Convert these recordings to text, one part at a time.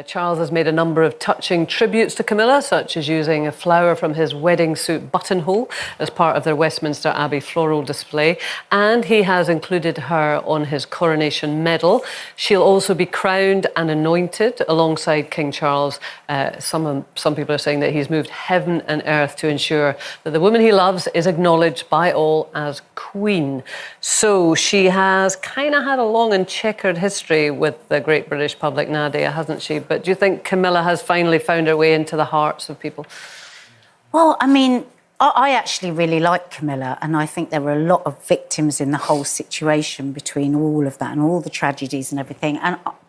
Charles has made a number of touching tributes to Camilla, such as using a flower from his wedding suit buttonhole as part of their Westminster Abbey floral display, and he has included her on his coronation medal. She'll also be crowned and anointed alongside King Charles. Some people are saying that he's moved heaven and earth to ensure that the woman he loves is acknowledged by all as Queen. So she has kind of had a long and checkered history with the great British public, Nadia, hasn't she? But do you think Camilla has finally found her way into the hearts of people? Well, I mean, I actually really like Camilla, and I think there were a lot of victims in the whole situation between all of that and all the tragedies and everything.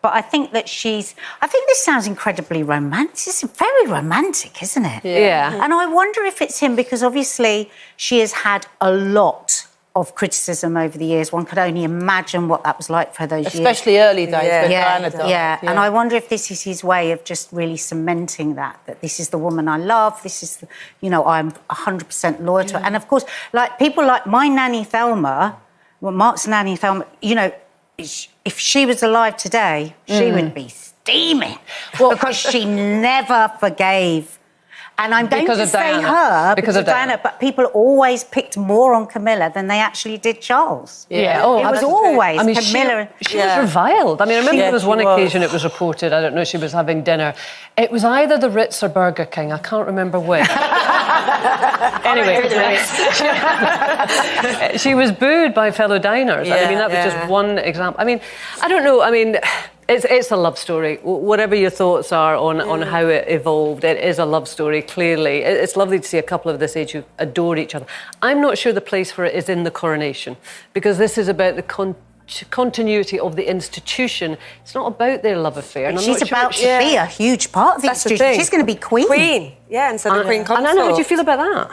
But I think that I think this sounds incredibly romantic. It's very romantic, isn't it? Yeah. And I wonder if it's him, because obviously she has had a lot of criticism over the years. One could only imagine what that was like for those years. Especially early days when Diana died. Yeah, and I wonder if this is his way of just really cementing that this is the woman I love, this is, I'm 100% loyal to her. And of course, like people like my nanny Thelma, Mark's nanny Thelma, if she was alive today, she would be steaming. Well, because she never forgave. And I'm going to say her because of Diana, but people always picked more on Camilla than they actually did Charles. Yeah. It was always Camilla. She was reviled. I mean, I remember there was one occasion it was reported, I don't know, she was having dinner. It was either the Ritz or Burger King, I can't remember which. Anyway, she was booed by fellow diners. I mean, that was just one example. I mean, I don't know, it's a love story. Whatever your thoughts are on how it evolved, it is a love story, clearly. It's lovely to see a couple of this age who adore each other. I'm not sure the place for it is in the coronation, because this is about the continuity of the institution. It's not about their love affair. And she's about to be a huge part of the institution. She's going to be Queen. Yeah, instead of Queen Consort. And Anna, how do you feel about that?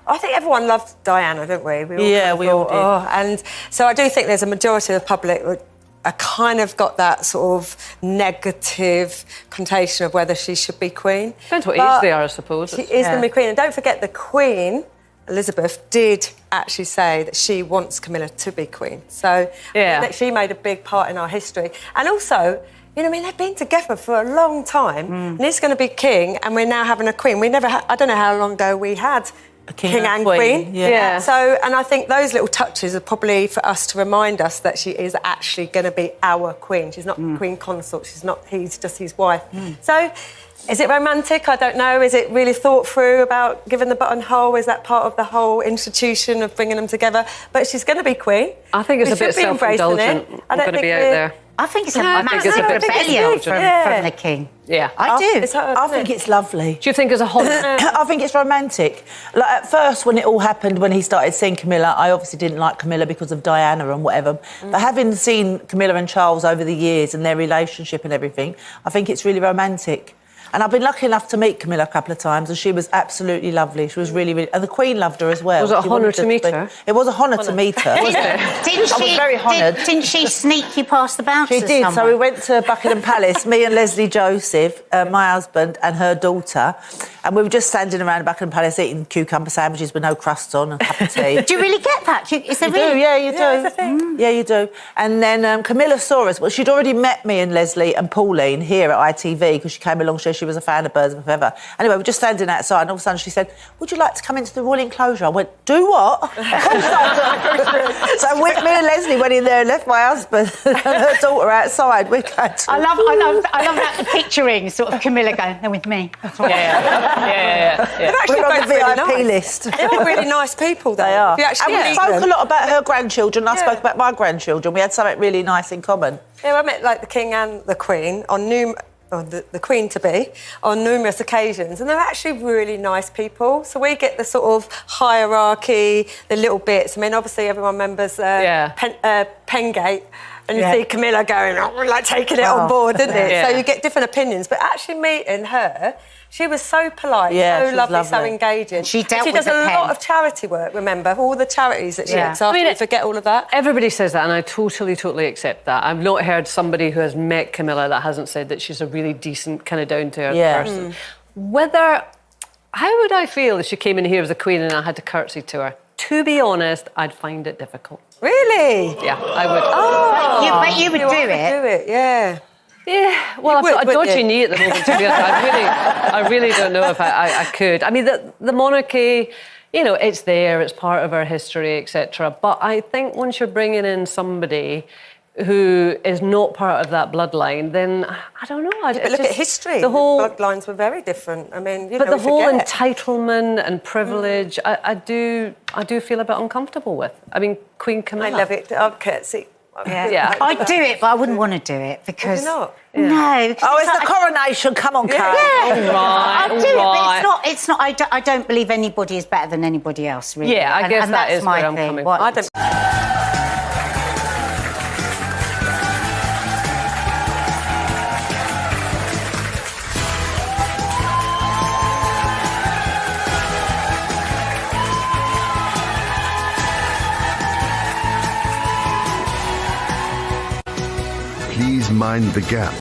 I think everyone loved Diana, don't we? We all did. And so I do think there's a majority of the public I kind of got that sort of negative connotation of whether she should be Queen. Depends what age they are, I suppose. She is going to be Queen. And don't forget, the Queen, Elizabeth, did actually say that she wants Camilla to be Queen. So that she made a big part in our history. And also, they've been together for a long time. And he's going to be king, and we're now having a Queen. I don't know how long ago we had a king and Queen. Yeah. So, and I think those little touches are probably for us to remind us that she is actually going to be our Queen. She's not Queen Consort. He's just his wife. So, is it romantic? I don't know. Is it really thought through about giving the buttonhole? Is that part of the whole institution of bringing them together? But she's going to be Queen. I think it's a bit self-indulgent. I'm going to be out there. I think it's a massive rebellion from the king. Yeah. I do. I think it's lovely. Do you think it's a holiday? I think it's romantic. Like, at first, when it all happened, when he started seeing Camilla, I obviously didn't like Camilla because of Diana and whatever. But having seen Camilla and Charles over the years and their relationship and everything, I think it's really romantic. And I've been lucky enough to meet Camilla a couple of times, and she was absolutely lovely. She was really, really... And the Queen loved her as well. Was it a honour to meet her? It was a honour to meet her, wasn't it? I was very honoured. Didn't she sneak you past the bouncers? She did. So we went to Buckingham Palace, me and Leslie Joseph, my husband, and her daughter, and we were just standing around Buckingham Palace eating cucumber sandwiches with no crusts on and a cup of tea. Do you really get that? Is there really? Yeah, you do. Yeah, you do. And then Camilla saw us. Well, she'd already met me and Leslie and Pauline here at ITV because she came along, she was a fan of Birds of a Feather. Anyway, we're just standing outside, and all of a sudden she said, "Would you like to come into the royal enclosure?" I went, "Do what?" Of course I do. So me and Leslie went in there and left my husband and her daughter outside. We I love that picturing, sort of Camilla going, "They're with me." Yeah. We're on the VIP list. They're all really nice people, though. They are. And we spoke a lot about her grandchildren. I spoke about my grandchildren. We had something really nice in common. Yeah, I met the King and the Queen on the Queen-to-be on numerous occasions, and they're actually really nice people. So we get the sort of hierarchy, the little bits. I mean, obviously everyone remembers Pengate, and you see Camilla going, taking it on board, didn't it? So you get different opinions. But actually meeting her, she was so polite, so lovely, so engaging. She does a lot of charity work, remember? All the charities that she looks after. You forget all of that. Everybody says that, and I totally accept that. I've not heard somebody who has met Camilla that hasn't said that she's a really decent, kind of down-to-earth person. How would I feel if she came in here as a queen and I had to curtsy to her? To be honest, I'd find it difficult. Really? Yeah, I would. Oh, but you would do it. Yeah. Yeah, well, I've would, got a wouldn't dodgy you? knee at the moment, to be honest. I really don't know if I could. I mean, the monarchy, you know, it's there, it's part of our history, etc. But I think once you're bringing in somebody who is not part of that bloodline, then I don't know. But look at history. The whole bloodlines were very different. I mean, but the whole forget. entitlement and privilege, I do feel a bit uncomfortable with. I mean, Queen Camilla. I love it. I'll curtsy. Yeah. I'd do it, but I wouldn't want to do it because... Would you not? No. Because Oh, it's the coronation. Come on, Kate. Yeah, right, I'll do it, right. but it's not. I don't believe anybody is better than anybody else, really. Yeah, I guess and that that's is my where I'm thing. coming What- from. I don't... Please mind the gap.